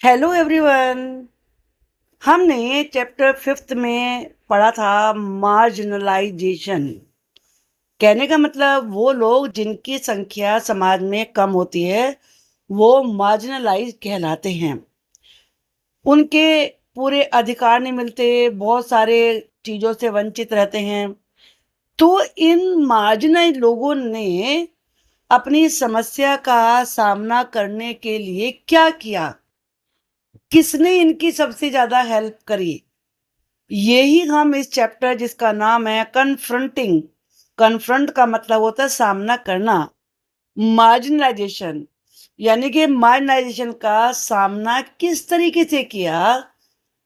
Hello everyone. हमने chapter fifth में पढ़ा था मार्जिनलाइजेशन। कहने का मतलब वो लोग जिनकी संख्या समाज में कम होती है वो मार्जिनलाइज कहलाते हैं। उनके पूरे अधिकार नहीं मिलते, बहुत सारे चीज़ों से वंचित रहते हैं। तो इन मार्जिनाइज लोगों ने अपनी समस्या का सामना करने के लिए क्या किया, किसने इनकी सबसे ज़्यादा हेल्प करी, यही हम इस चैप्टर जिसका नाम है कन्फ्रंटिंग, कन्फ्रंट का मतलब होता है सामना करना, मार्जिनलाइजेशन, यानी कि मार्जिनलाइजेशन का सामना किस तरीके से किया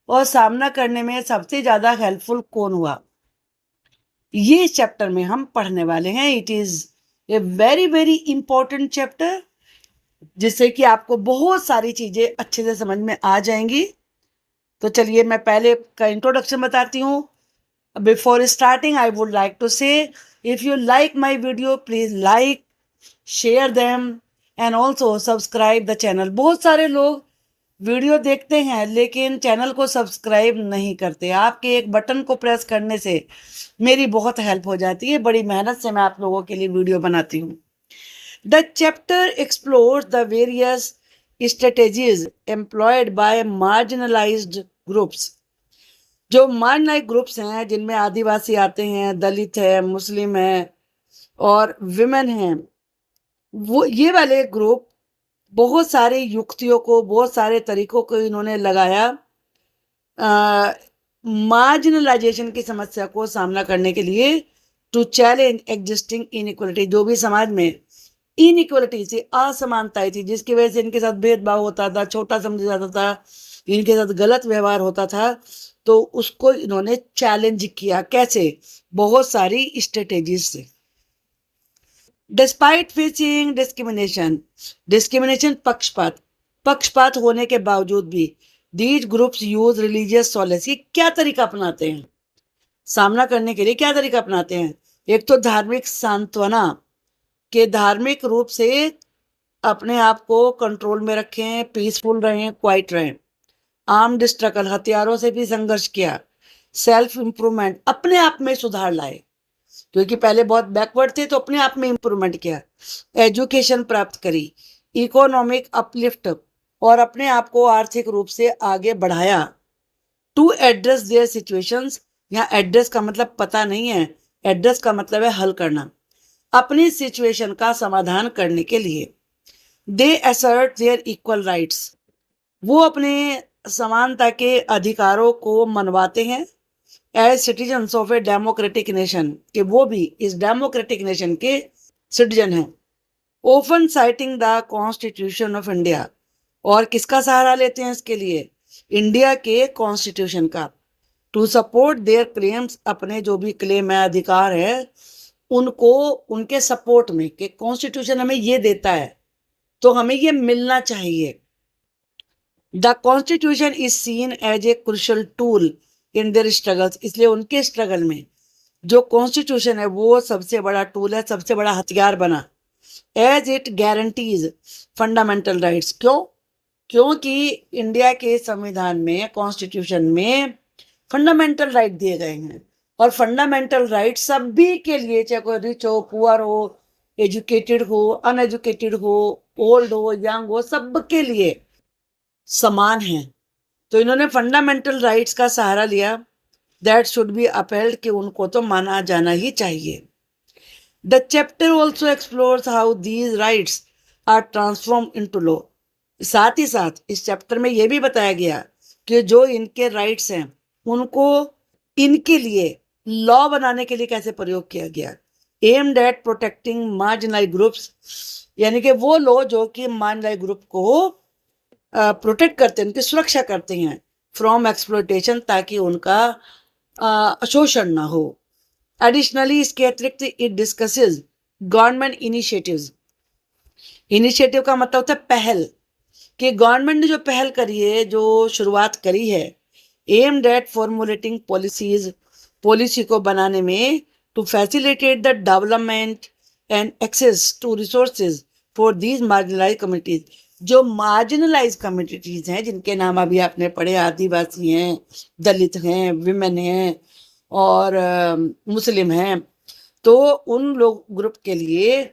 और सामना करने में सबसे ज़्यादा हेल्पफुल कौन हुआ, ये इस चैप्टर में हम पढ़ने वाले हैं। It is a very very important chapter जिससे कि आपको बहुत सारी चीज़ें अच्छे से समझ में आ जाएंगी। तो चलिए मैं पहले का इंट्रोडक्शन बताती हूँ। Before starting, I would like to say, if you like my video, please like, share them and also subscribe the channel. बहुत सारे लोग वीडियो देखते हैं लेकिन चैनल को सब्सक्राइब नहीं करते। आपके एक बटन को प्रेस करने से मेरी बहुत हेल्प हो जाती है। बड़ी मेहनत से मैं आप लोगों के लिए वीडियो बनाती हूँ। The chapter explores the various strategies employed by marginalized groups. जो मार्जिनलाइज्ड ग्रुप्स हैं जिनमें आदिवासी आते हैं, दलित है, मुस्लिम है और विमेन हैं, वो ये वाले ग्रुप बहुत सारी युक्तियों को, बहुत सारे तरीकों को इन्होंने लगाया मार्जिनलाइजेशन की समस्या को सामना करने के लिए, टू चैलेंज एग्जिस्टिंग इनइक्वलिटी। जो भी समाज में इनइक्वलिटी से असमानताएं थी जिसकी वजह से इनके साथ भेदभाव होता था, छोटा समझा जाता था, इनके साथ गलत व्यवहार होता था, तो उसको इन्होंने चैलेंज किया। कैसे? बहुत सारी स्ट्रेटेजीज से। डिस्पाइट फेसिंग डिस्क्रिमिनेशन, डिस्क्रिमिनेशन पक्षपात होने के बावजूद भी these groups use religious solace. ये क्या तरीका अपनाते हैं सामना करने के लिए? क्या तरीका अपनाते हैं? एक तो धार्मिक सांत्वना, के धार्मिक रूप से अपने आप को कंट्रोल में रखें, पीसफुल रहें, क्वाइट रहें। आर्म्ड स्ट्रगल, हथियारों से भी संघर्ष किया। सेल्फ इम्प्रूवमेंट, अपने आप में सुधार लाए क्योंकि पहले बहुत बैकवर्ड थे, तो अपने आप में इम्प्रूवमेंट किया। एजुकेशन प्राप्त करी। इकोनॉमिक अपलिफ्ट, और अपने आप को आर्थिक रूप से आगे बढ़ाया। टू एड्रेस देयर सिचुएशंस, यहाँ एड्रेस का मतलब पता नहीं है, एड्रेस का मतलब है हल करना, अपनी सिचुएशन का समाधान करने के लिए। They assert their equal rights, वो अपने समानता के अधिकारों को मनवाते हैं। As citizens of a democratic nation, कि वो भी इस डेमोक्रेटिक नेशन के सिटीजन हैं। Open citing the constitution of India, और किसका सहारा लेते हैं इसके लिए? इंडिया के कॉन्स्टिट्यूशन का। टू सपोर्ट देयर क्लेम्स, अपने जो भी क्लेम है, अधिकार है, उनको उनके सपोर्ट में, कि कॉन्स्टिट्यूशन हमें ये देता है तो हमें ये मिलना चाहिए। The constitution is seen as a crucial tool in their struggles, इसलिए उनके स्ट्रगल में जो कॉन्स्टिट्यूशन है वो सबसे बड़ा टूल है, सबसे बड़ा हथियार बना। As it guarantees fundamental rights, क्यों? क्योंकि इंडिया के संविधान में, कॉन्स्टिट्यूशन में फंडामेंटल राइट दिए गए हैं, और फंडामेंटल राइट सभी के लिए, चाहे कोई रिच हो, पुअर हो, एजुकेटेड हो, अनएजुकेटेड हो, ओल्ड हो, यंग हो, सबके लिए समान है। तो इन्होंने फंडामेंटल राइट्स का सहारा लिया। दैट शुड बी अपहेल्ड, कि उनको तो माना जाना ही चाहिए। The chapter also explores how these rights are transform into law. साथ ही साथ इस चैप्टर में यह भी बताया गया कि जो इनके राइट्स हैं उनको इनके लिए लॉ बनाने के लिए कैसे प्रयोग किया गया। Aimed at protecting marginalised groups, यानी कि वो लॉ जो कि मार्जिनलाइज्ड ग्रुप को प्रोटेक्ट करते हैं, उनकी सुरक्षा करते हैं फ्रॉम एक्सप्लॉयटेशन, ताकि उनका शोषण ना हो। एडिशनली, इसके अतिरिक्त it discusses government initiatives. Initiative का मतलब होता है पहल, कि गवर्नमेंट ने जो पहल करी है, जो शुरुआत करी है, aimed at formulating policies, policy को बनाने में, to facilitate the development and access to resources for these marginalised communities, जो मार्जिनलाइज कम्युनिटीज हैं, जिनके नाम अभी आपने पढ़े, आदिवासी हैं, दलित हैं, विमेन हैं और मुस्लिम हैं, तो उन लोग ग्रुप के लिए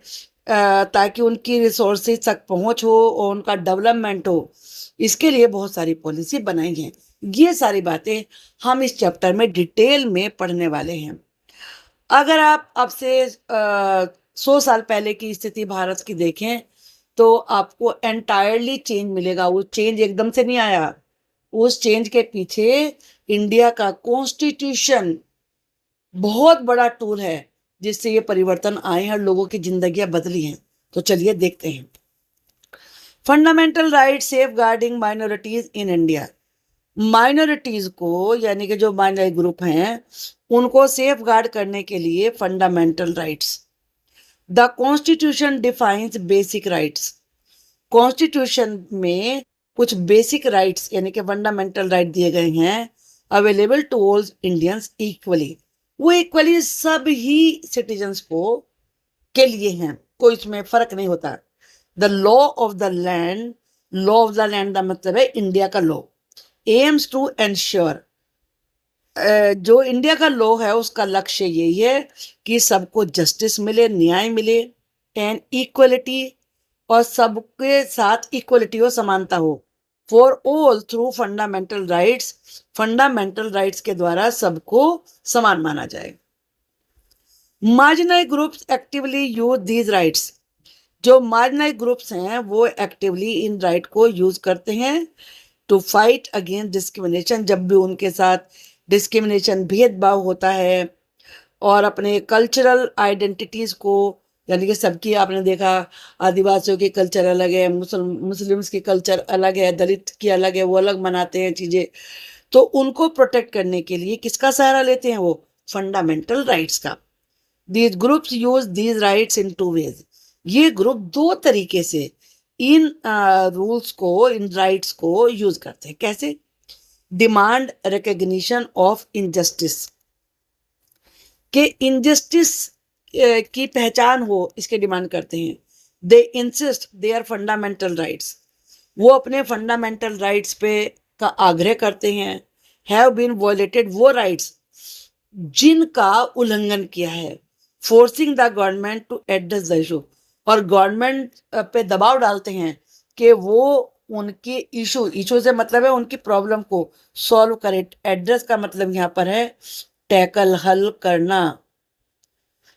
ताकि उनकी रिसोर्सेज तक पहुंच हो और उनका डेवलपमेंट हो, इसके लिए बहुत सारी पॉलिसी बनाई है। ये सारी बातें हम इस चैप्टर में डिटेल में पढ़ने वाले हैं। अगर आप अब से 100 साल पहले की स्थिति भारत की देखें तो आपको एंटायरली चेंज मिलेगा। वो चेंज एकदम से नहीं आया, उस चेंज के पीछे इंडिया का कॉन्स्टिट्यूशन बहुत बड़ा टूल है जिससे ये परिवर्तन आए हैं और लोगों की जिंदगियां बदली हैं। तो चलिए देखते हैं। Fundamental right safeguarding minorities in India. Minorities को, यानी कि जो माइनॉरिटी ग्रुप हैं, उनको सेफ गार्ड करने के लिए fundamental rights. The constitution defines basic rights. Constitution में कुछ बेसिक राइट्स यानी कि फंडामेंटल राइट दिए गए हैं, available to all Indians equally. वो इक्वली सब ही सिटीजन्स को के लिए हैं, कोई इसमें फर्क नहीं होता। The law of the land, law of the land का मतलब है इंडिया का लॉ, एम्स टू एंश्योर, जो इंडिया का लॉ है उसका लक्ष्य यही है कि सबको जस्टिस मिले, न्याय मिले, एंड इक्वलिटी, और सबके साथ इक्वलिटी हो, समानता हो, for all through fundamental rights. Fundamental rights के द्वारा सबको समान माना जाए। Marginal groups actively use these rights. जो मार्जिनल ग्रुप्स हैं वो एक्टिवली इन राइट को यूज करते हैं टू फाइट अगेंस्ट डिस्क्रिमिनेशन। जब भी उनके साथ डिस्क्रिमिनेशन, भेदभाव होता है, और अपने कल्चरल आइडेंटिटीज को, यानी कि सबकी, आपने देखा आदिवासियों की कल्चर अलग है, मुस्लिम्स की कल्चर अलग है, दलित की अलग है, वो अलग मनाते हैं चीजें, तो उनको प्रोटेक्ट करने के लिए किसका सहारा लेते हैं? वो फंडामेंटल राइट्स का। These groups use these rights in two ways. ये ग्रुप दो तरीके से इन रूल्स को, इन राइट्स को यूज करते हैं। कैसे? डिमांड रिकग्निशन ऑफ इनजस्टिस, के इनजस्टिस की पहचान हो, इसके डिमांड करते हैं। They insist their fundamental rights, वो अपने फंडामेंटल राइट्स पे का आग्रह करते हैं। हैव बीन वायलेटेड, वो राइट्स जिनका उल्लंघन किया है। Forcing the government to address the issue, और गवर्नमेंट पे दबाव डालते हैं कि वो उनके इशू से मतलब है उनकी प्रॉब्लम को सॉल्व करे। एड्रेस का मतलब यहाँ पर है टैकल, हल करना,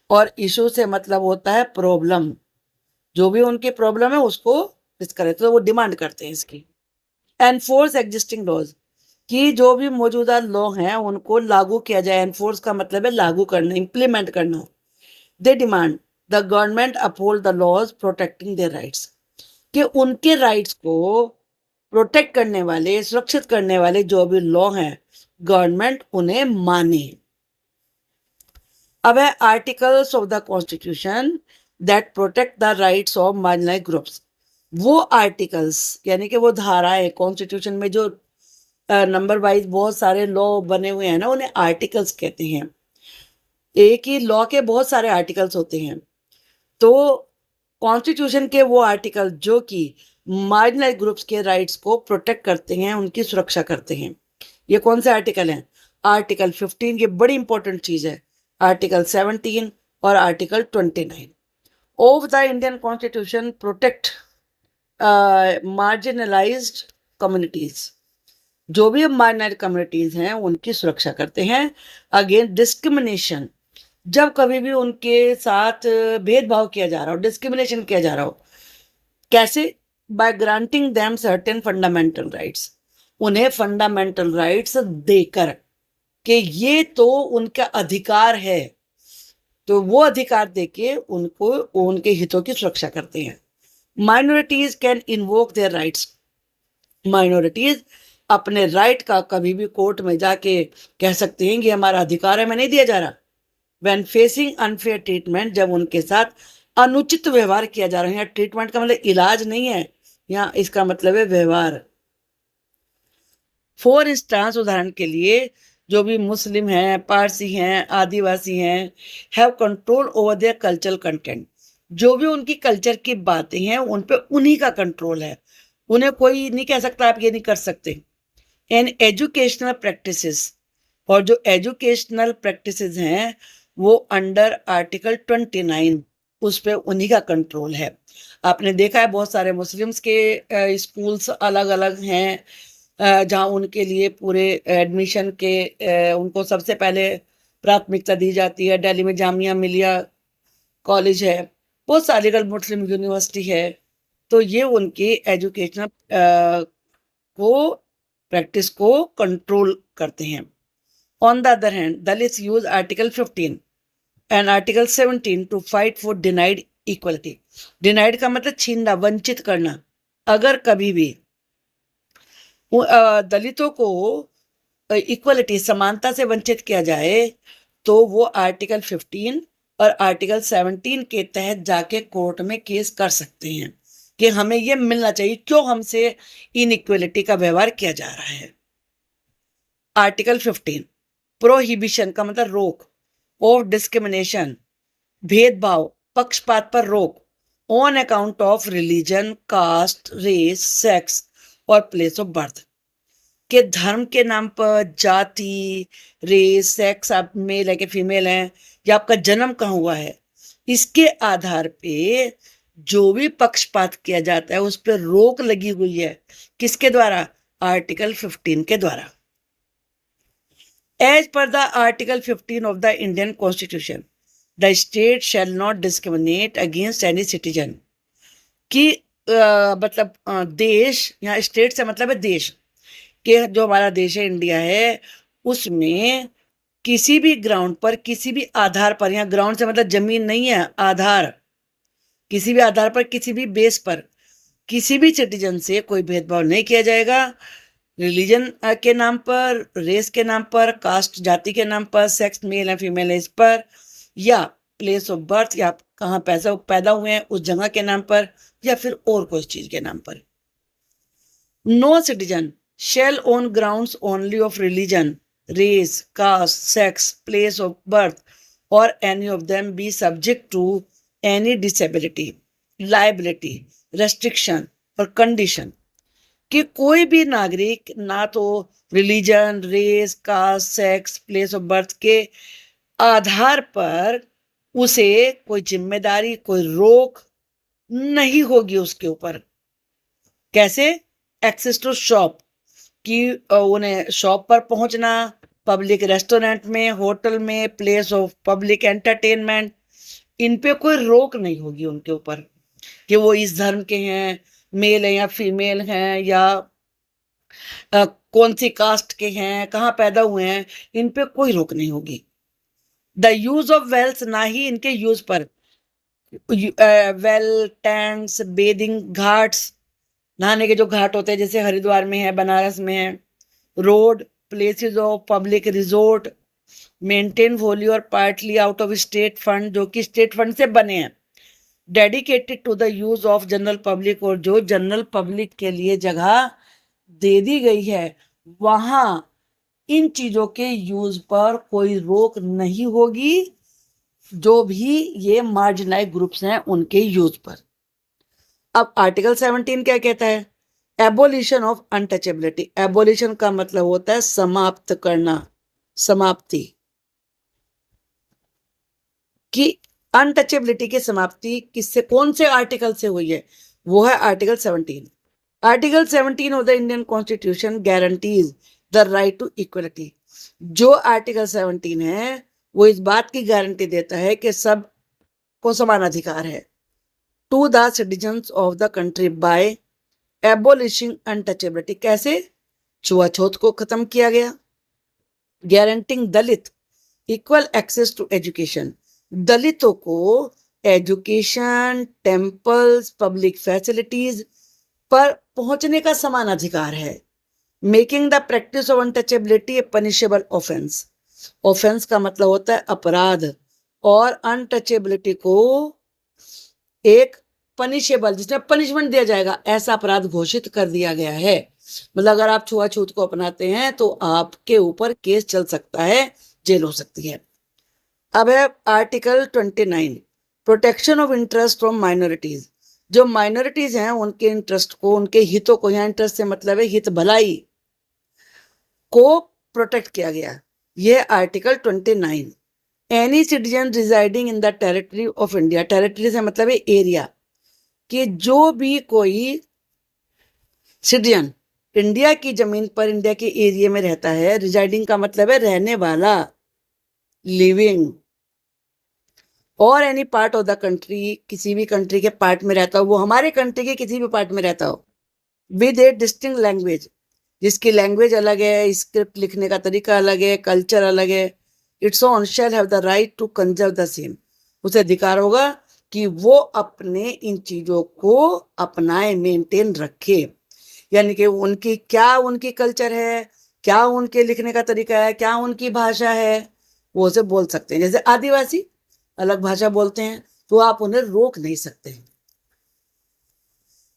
और इशू से मतलब होता है प्रॉब्लम। जो भी उनकी प्रॉब्लम है उसको डिस्कस, तो वो डिमांड करते हैं इसकी। एनफोर्स एग्जिस्टिंग लॉज, कि जो भी मौजूदा लॉ हैं उनको लागू किया जाए। एनफोर्स का मतलब है लागू करना, इंप्लीमेंट करना। They demand the government uphold the laws protecting their rights, कि उनके राइट्स को प्रोटेक्ट करने वाले, सुरक्षित करने वाले जो भी लॉ हैं, गवर्नमेंट उन्हें माने। अब है articles of the constitution that protect the rights of marginalised groups. वो आर्टिकल्स यानी कि वो धाराएं कॉन्स्टिट्यूशन में जो नंबर वाइज बहुत सारे लॉ बने हुए हैं ना, उन्हें आर्टिकल्स कहते हैं। एक ही लॉ के बहुत सारे आर्टिकल्स होते हैं, तो कॉन्स्टिट्यूशन के वो आर्टिकल जो कि मार्जिनलाइज्ड ग्रुप्स के राइट्स को प्रोटेक्ट करते हैं, उनकी सुरक्षा करते हैं। ये कौन से आर्टिकल हैं? आर्टिकल 15, ये बड़ी इंपॉर्टेंट चीज है, आर्टिकल 17 और article 29 of the Indian constitution protect marginalised communities. जो भी माइनॉरिटी कम्युनिटीज हैं उनकी सुरक्षा करते हैं अगेंस्ट डिस्क्रिमिनेशन। जब कभी भी उनके साथ भेदभाव किया जा रहा हो, डिस्क्रिमिनेशन किया जा रहा हो, कैसे? By granting them certain fundamental rights, उन्हें फंडामेंटल राइट्स देकर कि ये तो उनका अधिकार है, तो वो अधिकार देके उनको उनके हितों की सुरक्षा करते हैं। Minorities can invoke their rights, minorities अपने राइट का कभी भी कोर्ट में जाके कह सकते हैं कि हमारा अधिकार है, मैं नहीं दिया जा रहा। व्हेन फेसिंग अनफेयर ट्रीटमेंट, जब उनके साथ अनुचित व्यवहार किया जा रहा है, यहाँ ट्रीटमेंट का मतलब इलाज नहीं है, यहाँ इसका मतलब है व्यवहार। फॉर इंस्टांस, उदाहरण के लिए, जो भी मुस्लिम हैं, पारसी हैं, आदिवासी हैं, have control over their cultural content, जो भी उनकी कल्चर की बातें हैं उन पे उन्हीं का कंट्रोल है, उन्हें कोई नहीं कह सकता आप ये नहीं कर सकते। एंड एजुकेशनल प्रैक्टिसेस, और जो एजुकेशनल प्रैक्टिसेस हैं वो अंडर आर्टिकल 29, उस पे उन्हीं का कंट्रोल है। आपने देखा है बहुत सारे मुस्लिम्स के स्कूल्स अलग अलग हैं, जहाँ उनके लिए पूरे एडमिशन के उनको सबसे पहले प्राथमिकता दी जाती है। दिल्ली में जामिया मिलिया कॉलेज है, बहुत सारी अगर मुस्लिम यूनिवर्सिटी है, तो ये उनकी एजुकेशनल को प्रैक्टिस को कंट्रोल करते हैं। On the other hand Dalits use article 15 and article 17 to fight for denied equality. Denied का मतलब छीनना, वंचित करना। अगर कभी भी दलितों को इक्वलिटी, समानता से वंचित किया जाए, तो वो आर्टिकल 15 और आर्टिकल 17 के तहत जाके कोर्ट में केस कर सकते हैं कि हमें ये मिलना चाहिए, क्यों हमसे इनइक्वलिटी का व्यवहार किया जा रहा है। आर्टिकल 15 प्रोहिबिशन का मतलब रोक, ऑफ डिस्क्रिमिनेशन, भेदभाव, पक्षपात पर रोक, on account of religion, caste, race, sex और प्लेस ऑफ बर्थ, के धर्म के नाम पर, जाति, रेस, सेक्स, आप मेल है कि फीमेल हैं, या आपका जन्म कहाँ हुआ है, इसके आधार पे जो भी पक्षपात किया जाता है उस पर रोक लगी हुई है। किसके द्वारा? आर्टिकल 15 के द्वारा। As per the article 15 of the Indian constitution, the state shall not discriminate against any citizen. कि मतलब देश, यहाँ स्टेट से मतलब है देश, कि जो हमारा देश है इंडिया है, उसमें किसी भी ग्राउंड पर, किसी भी आधार पर, यहाँ ग्राउंड से मतलब जमीन नहीं है, आधार, किसी भी आधार पर, किसी भी बेस पर किसी भी सिटीजन से कोई भेदभाव नहीं किया जाएगा। रिलीजन के नाम पर, रेस के नाम पर, कास्ट जाति के नाम पर, सेक्स मेल है फीमेल है इस पर, या प्लेस ऑफ बर्थ, या कहाँ पैदा हुए हैं उस जगह के नाम पर, या फिर और कोई चीज के नाम पर। No citizen shall on grounds only of religion, race, caste, sex, place of birth, or any of them be subject to any disability, liability, restriction or condition। कि कोई भी नागरिक ना तो religion, race, caste, sex, place of birth के आधार पर उसे कोई जिम्मेदारी, कोई रोक नहीं होगी उसके ऊपर। कैसे? एक्सेस टू शॉप, कि उन्हें शॉप पर पहुंचना, पब्लिक रेस्टोरेंट में, होटल में, प्लेस ऑफ पब्लिक एंटरटेनमेंट, इन पे कोई रोक नहीं होगी उनके ऊपर कि वो इस धर्म के हैं, मेल है या फीमेल हैं, या कौन सी कास्ट के हैं, कहाँ पैदा हुए हैं, इन पे कोई रोक नहीं होगी। द यूज ऑफ वेल्स, ना ही इनके यूज पर, वेल, टैंक्स, बेदिंग घाट्स, नहाने के जो घाट होते हैं जैसे हरिद्वार में है, बनारस में है, road, places of public resort, maintain wholly और partly out of state fund, जो कि स्टेट फंड से बने हैं, dedicated to the use of general public, और जो जनरल पब्लिक के लिए जगह दे दी गई है वहां इन चीजों के यूज पर कोई रोक नहीं होगी, जो भी ये मार्जिनलाइज ग्रुप्स हैं उनके यूज पर। अब आर्टिकल 17 क्या कहता है? Abolition of untouchability. एबोलिशन का मतलब होता है समाप्त करना, समाप्ति। कि अनटचेबिलिटी की समाप्ति किससे, कौन से आर्टिकल से हुई है? वो है article 17। Article 17 of the Indian constitution guarantees the right to equality. जो आर्टिकल 17 है वो इस बात की गारंटी देता है कि सब को समान अधिकार है, to the citizens of the country by abolishing untouchability. कैसे? छुआछूत को खत्म किया गया, guaranteeing Dalit equal access to education. दलितों को एजुकेशन, टेम्पल्स, पब्लिक फैसिलिटीज पर पहुंचने का समान अधिकार है। Making the practice of untouchability A punishable offence. Offence का मतलब होता है अपराध, और अनटचेबिलिटी को एक पनिशेबल, जिसमें पनिशमेंट दिया जाएगा, ऐसा अपराध घोषित कर दिया गया है। मतलब अगर आप छुआछूत को अपनाते हैं तो आपके ऊपर केस चल सकता है, जेल हो सकती है। अब है article 29, protection of interest from minorities. जो माइनॉरिटीज हैं उनके इंटरेस्ट को, उनके हितों को, यहाँ इंटरेस्ट से मतलब है हित भलाई को प्रोटेक्ट किया गया। ये article 29। Any citizen residing in the territory of India, territory से मतलब है एरिया, कि जो भी कोई सिटीजन इंडिया की जमीन पर, इंडिया के एरिया में रहता है, रिजाइडिंग का मतलब है रहने वाला, लिविंग, और any part of the country, किसी भी कंट्री के पार्ट में रहता हो, वो हमारे कंट्री के किसी भी पार्ट में रहता हो, विद ए डिस्टिंक्ट लैंग्वेज, जिसकी लैंग्वेज अलग है, स्क्रिप्ट लिखने का तरीका अलग है, कल्चर अलग है, its own shall have the right to conserve the same, उसे अधिकार होगा कि वो अपने इन चीजों को अपनाए, मेंटेन रखे। यानी कि उनकी कल्चर है, क्या उनके लिखने का तरीका है, क्या उनकी भाषा है, वो उसे बोल सकते हैं। जैसे आदिवासी अलग भाषा बोलते हैं, तो आप उन्हें रोक नहीं सकते।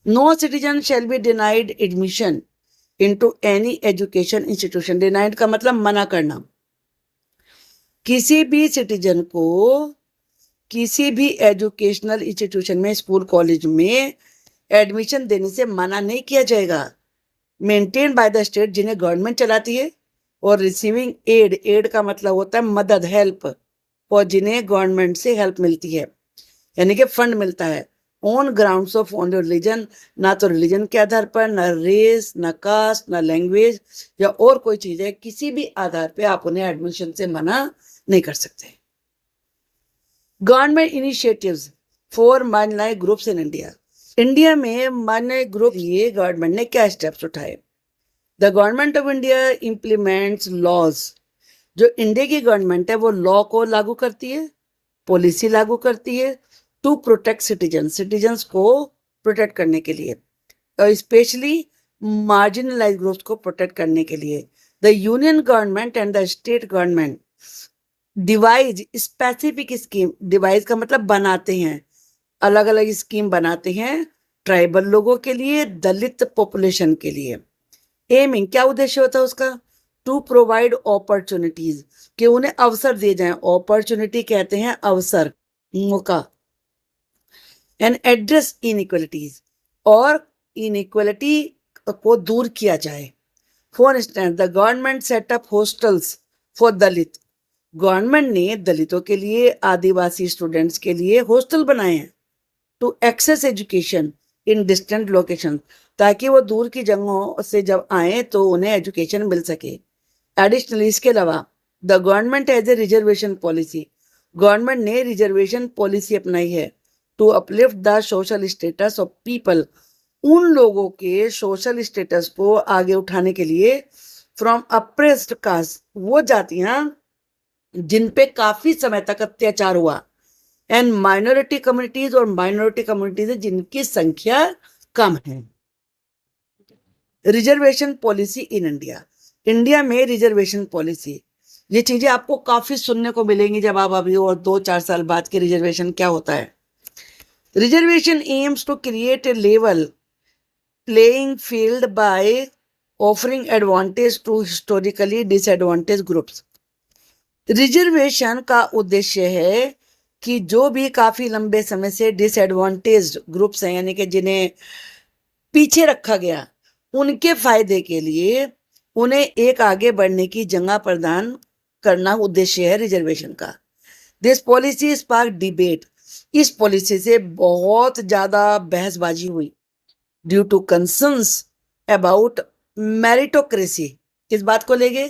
No citizen shall be denied admission into any education institution. Denied का मतलब मना करना। किसी भी सिटीजन को किसी भी एजुकेशनल इंस्टीट्यूशन में, स्कूल कॉलेज में एडमिशन देने से मना नहीं किया जाएगा। मेंटेन बाय द स्टेट, जिन्हें गवर्नमेंट चलाती है, और रिसीविंग एड, एड का मतलब होता है मदद, हेल्प, और जिन्हें गवर्नमेंट से हेल्प मिलती है, यानी कि फंड मिलता है। On grounds of own religion, ना तो रिलीजन के आधार पर, ना रेस, ना कास्ट, ना लैंग्वेज या और कोई चीज है, किसी भी आधार पे आप उन्हें एडमिशन से मना नहीं कर सकते। Government initiatives for minority groups in India. India में माइनॉरिटी ग्रुप, ये गवर्नमेंट ने क्या स्टेप्स उठाए? The government of India implements laws. जो इंडिया की गवर्नमेंट है वो लॉ को लागू करती है, पॉलिसी लागू करती है, टू प्रोटेक्ट सिटीजन, सिटीजन्स को प्रोटेक्ट करने के लिए, और स्पेशली मार्जिनलाइज ग्रुप्स को प्रोटेक्ट करने के लिए। The union government and the state government devise specific scheme, devise का मतलब बनाते हैं, अलग अलग स्कीम बनाते हैं ट्राइबल लोगों के लिए, दलित पॉपुलेशन के लिए। एमिंग, क्या उद्देश्य होता है उसका? टू प्रोवाइड अपॉर्चुनिटीज, कि उन्हें अवसर दिए जाएं। अपॉर्चुनिटी कहते हैं अवसर, मौका। एंड एड्रेस इनइक्वलिटीज, और इनइक्वलिटी को दूर किया जाए। For instance, the government setup hostels for Dalit. Government ने दलितों के लिए, आदिवासी स्टूडेंट्स के लिए हॉस्टल बनाए हैं। To access education in distant location, ताकि वो दूर की जगहों से जब आए तो उन्हें एजुकेशन मिल सके। एडिशनली, इसके अलावा the government has a reservation policy, government ने रिजर्वेशन पॉलिसी अपनाई है। To uplift the social status of people, उन लोगों के सोशल स्टेटस को आगे उठाने के लिए, फ्रॉम अप्रेस्ड कास्ट, वो जातियां जिन पे काफी समय तक अत्याचार हुआ, एंड माइनॉरिटी कम्युनिटीज, और माइनॉरिटी कम्युनिटीज जिनकी संख्या कम है। Reservation policy in India, India में रिजर्वेशन पॉलिसी, ये चीजें आपको काफी सुनने को मिलेंगी जब आप अभी और 2-4 साल बाद के रिजर्वेशन क्या होता है। Reservation aims to create a level playing field by offering advantage to historically disadvantage groups. Reservation का उद्देश्य है कि जो भी काफी लंबे समय से डिसएडवांटेज्ड ग्रुप्स हैं, यानी कि जिन्हें पीछे रखा गया, उनके फायदे के लिए उन्हें एक आगे बढ़ने की जगह प्रदान करना उद्देश्य है रिजर्वेशन का। दिस पॉलिसी स्पार्क डिबेट, इस पॉलिसी से बहुत ज्यादा बहसबाजी हुई। Due to concerns about meritocracy, किस बात को लेके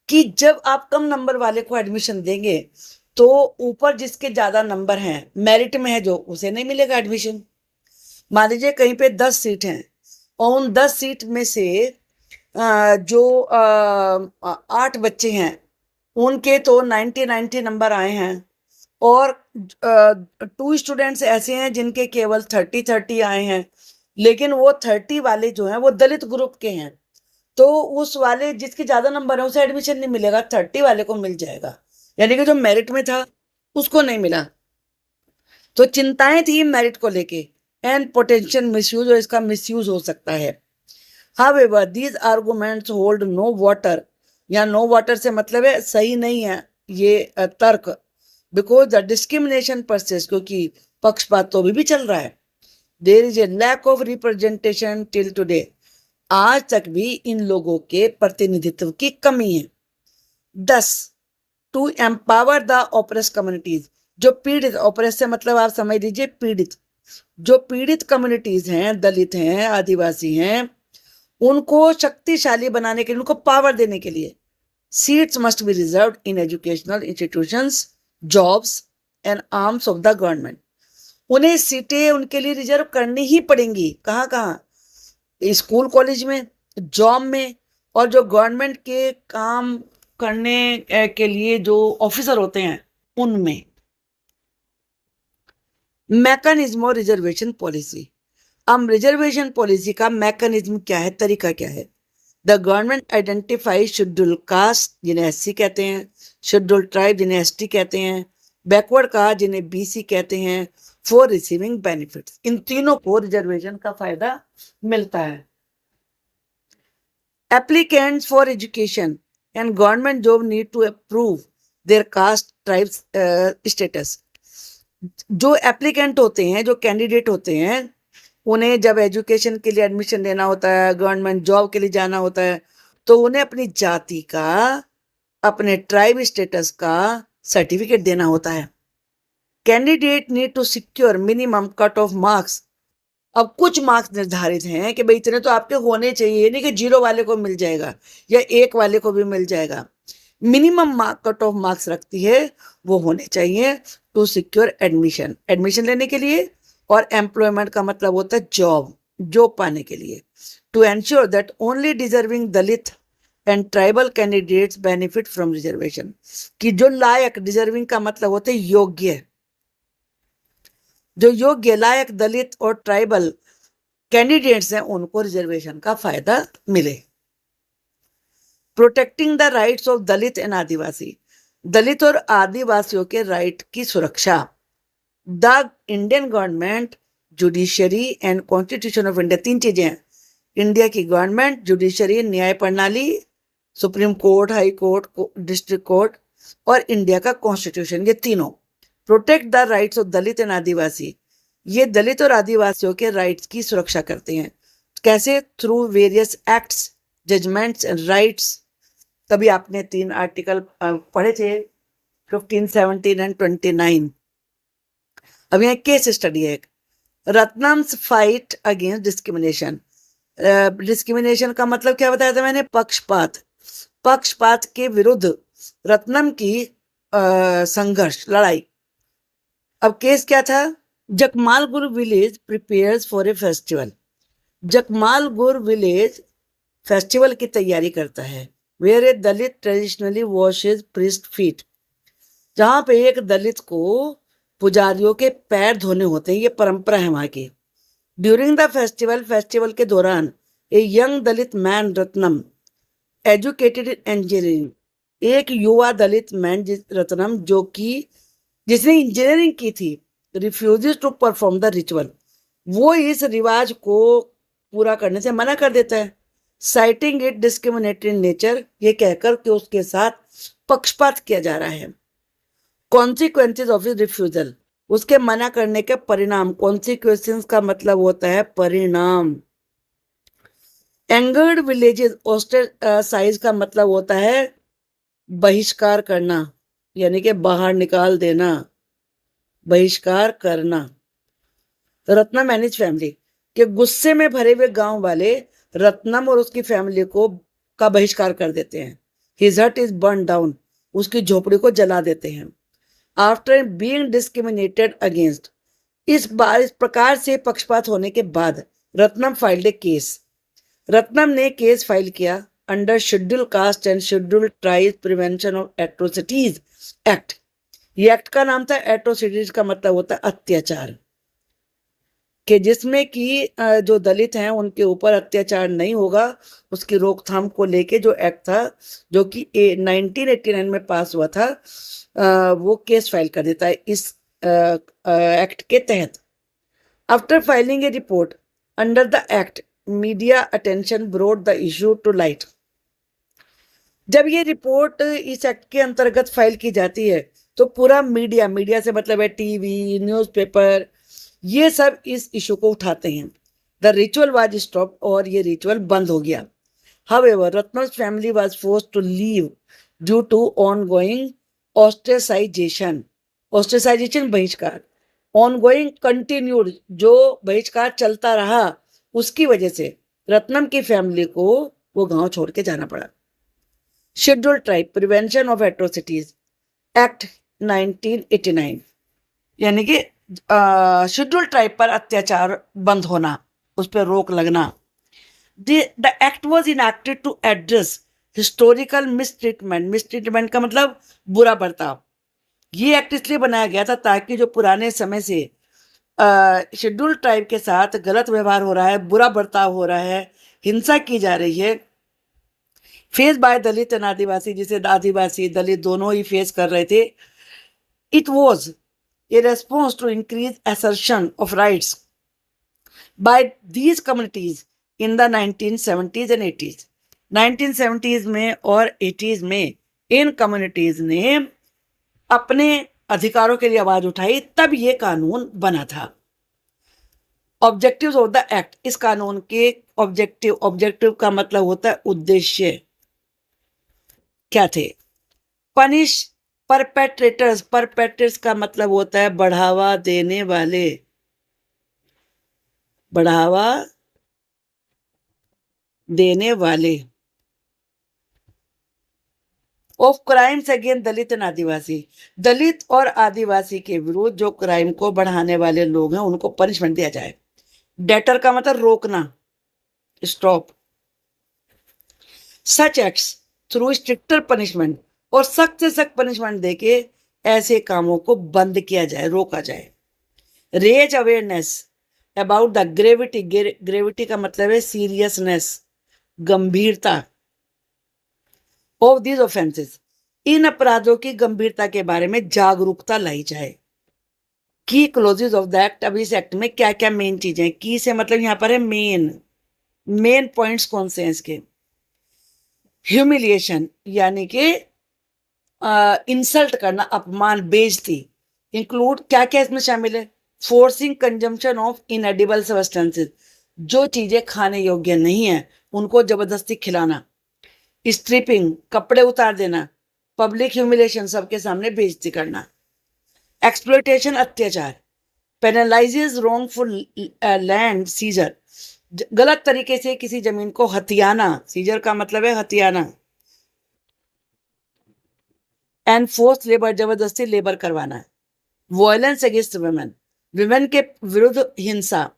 कि जब आप कम नंबर वाले को एडमिशन देंगे तो ऊपर जिसके ज्यादा नंबर हैं, मेरिट में है जो, उसे नहीं मिलेगा एडमिशन। मान लीजिए कहीं पे 10 सीट हैं, और उन 10 सीट में से जो 8 बच्चे हैं उनके तो 90 नंबर आए हैं, और 2 स्टूडेंट्स ऐसे हैं जिनके केवल 30 आए हैं, लेकिन वो 30 वाले जो हैं वो दलित ग्रुप के हैं, तो उस वाले जिसके ज्यादा नंबर है उसे एडमिशन नहीं मिलेगा, 30 वाले को मिल जाएगा, यानी कि जो मेरिट में था उसको नहीं मिला। तो चिंताएं थी मेरिट को लेके, एंड पोटेंशियल मिसयूज, और इसका मिसयूज हो सकता है। However, these arguments hold no water, या नो वाटर से मतलब है सही नहीं है ये तर्क, बिकॉज द डिस्क्रिमिनेशन परसिस्ट, क्योंकि पक्षपात तो अभी भी चल रहा है। There is a lack of representation till today. आज तक भी इन लोगों के प्रतिनिधित्व की कमी है। 10, to empower the oppress communities, जो पीड़ित, ऑप्रेस से मतलब आप समझ लीजिए पीड़ित, जो पीड़ित कम्युनिटीज हैं, दलित हैं, आदिवासी हैं, उनको शक्तिशाली बनाने के लिए, उनको पावर देने के लिए seats must be reserved in educational institutions, jobs and arms of the government. उन्हें सीटें उनके लिए रिजर्व करनी ही पड़ेंगी। कहाँ कहाँ? स्कूल कॉलेज में, जॉब में, और जो गवर्नमेंट के काम करने के लिए जो ऑफिसर होते हैं उनमें। मैकेनिज्म और रिजर्वेशन पॉलिसी। अब रिजर्वेशन पॉलिसी का मैकेनिज्म क्या है, तरीका क्या है? The government identify schedule caste, जिन्हें एससी कहते हैं, शेड्यूल ट्राइब जिन्हें एसटी कहते हैं, बैकवर्ड कास्ट जिन्हें बीसी कहते हैं, फॉर रिसीविंग बेनिफिट्स। इन तीनों को रिजर्वेशन का फायदा मिलता है। Applicants for education and government job need to approve their caste tribes status. जो एप्लीकेंट होते हैं, जो कैंडिडेट होते हैं, उन्हें जब एजुकेशन के लिए एडमिशन लेना होता है, गवर्नमेंट जॉब के लिए जाना होता है, तो उन्हें अपनी जाति का, अपने ट्राइब स्टेटस का सर्टिफिकेट देना होता है। Candidate need to secure minimum cut off marks. अब कुछ मार्क्स निर्धारित हैं कि भाई इतने तो आपके होने चाहिए, नहीं कि 0 वाले को मिल जाएगा या 1 वाले को भी मिल जाएगा। मिनिमम कट ऑफ मार्क्स रखती है, वो होने चाहिए टू सिक्योर एडमिशन, एडमिशन लेने के लिए, और एम्प्लॉयमेंट का मतलब होता है जॉब पाने के लिए। To ensure that only deserving Dalit and tribal candidates benefit from reservation, कि जो लायक, डिजर्विंग का मतलब होता है योग्य, जो योग्य, लायक दलित और ट्राइबल कैंडिडेट्स हैं उनको रिजर्वेशन का फायदा मिले। Protecting the rights of Dalit and Adivasi, Dalit और आदिवासियों के राइट की सुरक्षा। The Indian government, judiciary and constitution of India, 3 चीजें हैं। इंडिया की गवर्नमेंट, जुडिशरी न्याय प्रणाली, supreme court, high court, district court, और इंडिया का कॉन्स्टिट्यूशन, ये तीनों protect the rights of Dalit and Adivasi. ये दलित और आदिवासियों के राइट्स की सुरक्षा करते हैं। कैसे? Through various acts, judgments and rights. तभी आपने 3 आर्टिकल पढ़े थे, 15, 17 एंड 29। अब यहाँ केस स्टडी है। रत्नम्स फाइट अगेंस्ट डिस्क्रिमिनेशन। डिस्क्रिमिनेशन का मतलब क्या बताया था मैंने? पक्षपात। पक्षपात के विरुद्ध रत्नम की संघर्ष, लड़ाई। अब केस क्या था? Jakmalpur village prepares for a festival. Jakmalpur village festival की तैयारी करता है। Where a Dalit traditionally washes priest feet, जहां पे एक दलित को पुजारियों के पैर धोने होते हैं, ये परंपरा है वहां की। ड्यूरिंग द फेस्टिवल के दौरान a young Dalit man Ratnam, educated in engineering, एक युवा दलित मैन रत्नम जो कि जिसने इंजीनियरिंग की थी, refuses to perform the ritual, वो इस रिवाज को पूरा करने से मना कर देता है। साइटिंग इट डिस्क्रिमिनेटरी नेचर, ये कहकर कि उसके साथ पक्षपात किया जा रहा है। कॉन्सिक्वेंसेज ऑफ हिज रिफ्यूजल, उसके मना करने के परिणाम। कॉन्सिक्वेंसेज का मतलब होता है परिणाम। एंगर्ड विलेजेस ऑस्ट्रेसाइज का मतलब होता है बहिष्कार करना, यानी कि बाहर निकाल देना, बहिष्कार करना। रत्नम एंड हिज फैमिली, के गुस्से में भरे हुए गांव वाले रत्नम और उसकी फैमिली को का बहिष्कार कर देते हैं। हिज हट इज बर्न डाउन, उसकी झोपड़ी को जला देते हैं। आफ्टर बीइंग डिस्क्रिमिनेटेड अगेंस्ट, इस प्रकार से पक्षपात होने के बाद रत्नम फाइल्ड ए केस। रत्नम ने केस फाइल किया under schedule caste and schedule tribe prevention of atrocities act. ये एक्ट का नाम था एट्रोसिटीज, का मतलब होता है अत्याचार, कि जिसमें कि जो दलित हैं उनके ऊपर अत्याचार नहीं होगा, उसकी रोकथाम को लेके जो एक्ट था, जो कि 1989 में पास हुआ था, वो केस फाइल कर देता है इस एक्ट के तहत। After filing a report under the act, media attention brought the issue to light. जब ये रिपोर्ट इस एक्ट के अंतर्गत फाइल की जाती है तो पूरा मीडिया से मतलब है टीवी, न्यूज़पेपर, ये सब इस इशू को उठाते हैं। द रिचुअल वाज स्टॉप, और ये रिचुअल बंद हो गया। However, Ratna's family was forced to leave due to ongoing ostracization. Ostracization बहिष्कार, ongoing continued, जो बहिष्कार चलता रहा, उसकी वजह से रत्नम की फैमिली को वो गांव छोड़ के जाना पड़ा। Scheduled tribe prevention of atrocities act 1989, यानी कि शेड्यूल्ड ट्राइब पर अत्याचार बंद होना, उस पर रोक लगना। The act was enacted to address historical mistreatment. Mistreatment का मतलब बुरा बर्ताव। ये एक्ट इसलिए बनाया गया था ताकि जो पुराने समय से शेड्यूल्ड ट्राइब के साथ गलत व्यवहार हो रहा है, बुरा बर्ताव हो रहा है, हिंसा की जा रही है, face by Dalit and Adivasi, जिसे आदिवासी दलित दोनों ही फेस कर रहे थे। It was a response to increase assertion of rights by these communities in the 1970s and 80s। 1970s में और 80s में इन कम्युनिटीज ने अपने अधिकारों के लिए आवाज उठाई, तब ये कानून बना था। ऑब्जेक्टिव्स ऑफ द एक्ट, इस कानून के ऑब्जेक्टिव का मतलब होता है उद्देश्य, क्या थे? पनिश परपेट्रेटर्स, परपेट्रेटर्स का मतलब होता है बढ़ावा देने वाले, बढ़ावा देने वाले of crimes against Dalit and Adivasi, Dalit और आदिवासी के विरुद्ध जो क्राइम को बढ़ाने वाले लोग हैं उनको पनिशमेंट दिया जाए। डेटर का मतलब रोकना, स्टॉप। सच एक्ट्स थ्रू स्ट्रिक्टर पनिशमेंट, और सख्त से सख्त पनिशमेंट देके ऐसे कामों को बंद किया जाए, रोका जाए। Raise awareness about the gravity, gravity का मतलब है सीरियसनेस, गंभीरता ऑफ दीज ऑफेंसेस, इन अपराधों की गंभीरता के बारे में जागरूकता लाई जाए। की क्लोजेस ऑफ द एक्ट, अब इस एक्ट में क्या क्या मेन चीजें, की से मतलब यहां पर है मेन पॉइंट्स कौन से हैं इसके? ह्यूमिलिएशन, यानी कि इंसल्ट करना, अपमान, बेइज्जती। इंक्लूड, क्या क्या इसमें शामिल है? फोर्सिंग कंजम्पशन ऑफ इनएडिबल सब्सटेंसेस, जो चीजें खाने योग्य नहीं है उनको जबरदस्ती खिलाना। स्ट्रिपिंग, कपड़े उतार देना। पब्लिक ह्यूमिलेशन, सबके सामने बेइज्जती करना। एक्सप्लॉयटेशन, अत्याचार। पेनलाइजेस रॉन्गफुल लैंड सीजर, गलत तरीके से किसी जमीन को हथियाना, सीजर का मतलब है हथियाना। एंड फोर्स लेबर, जबरदस्ती लेबर करवाना। वायलेंस अगेंस्ट वुमेन, विमेन के विरुद्ध हिंसा।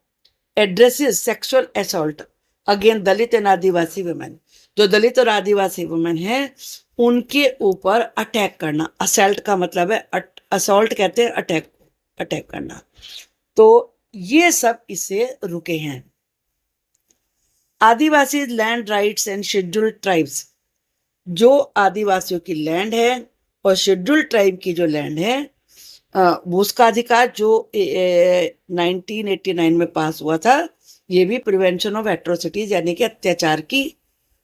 Addresses sexual assault against Dalit and Adivasi women, जो दलित और आदिवासी वुमेन हैं उनके ऊपर अटैक करना। असल्ट का मतलब है असॉल्ट कहते हैं अटैक करना। तो ये सब इससे रुके हैं। Adivasi land rights and scheduled tribes, जो आदिवासियों की लैंड है और शेड्यूल्ड ट्राइब की जो लैंड है उसका अधिकार जो 1989 में पास हुआ था, ये भी प्रिवेंशन ऑफ एट्रोसिटीज यानी कि अत्याचार की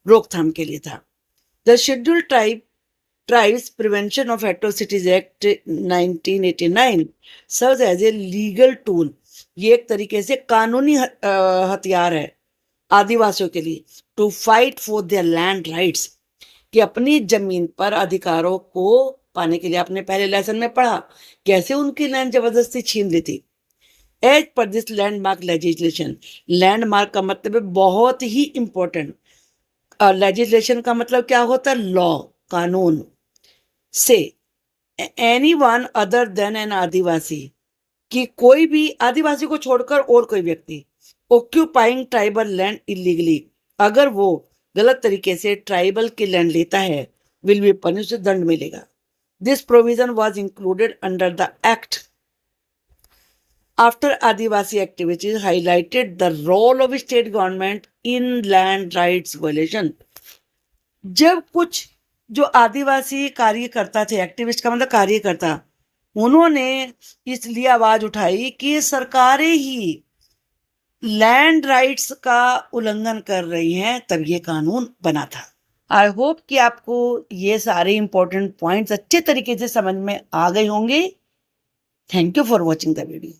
रोकथाम के लिए था। The scheduled tribes prevention of atrocities act 1989 serves as a legal tool, ये एक तरीके से कानूनी हथियार है आदिवासियों के लिए, to fight for their land rights, कि अपनी जमीन पर अधिकारों को पाने के लिए। आपने पहले लेसन में पढ़ा कैसे उनकी लैंड जबरदस्ती छीन ली थी। As per this landmark legislation, landmark का मतलब है बहुत ही इंपॉर्टेंट। लेजिस्लेशन का मतलब क्या होता है? लॉ, कानून। से anyone other than an Adivasi, कि कोई भी आदिवासी को छोड़कर और कोई व्यक्ति ऑक्यूपाइंग ट्राइबल लैंड इलीगली, अगर वो गलत तरीके से ट्राइबल की लैंड लेता है, विल बी पनिश्ड, दंड मिलेगा। This provision was included under the act after Adivasi activities highlighted the role of state government in land rights violation. जब कुछ जो आदिवासी कार्यकर्ता थे, एक्टिविस्ट का मतलब कार्यकर्ता, उन्होंने इसलिए आवाज उठाई कि सरकारें ही लैंड राइट्स का उल्लंघन कर रही हैं, तब ये कानून बना था। आई होप कि आपको ये सारे इंपॉर्टेंट पॉइंट्स अच्छे तरीके से समझ में आ गए होंगे। Thank you for watching the video.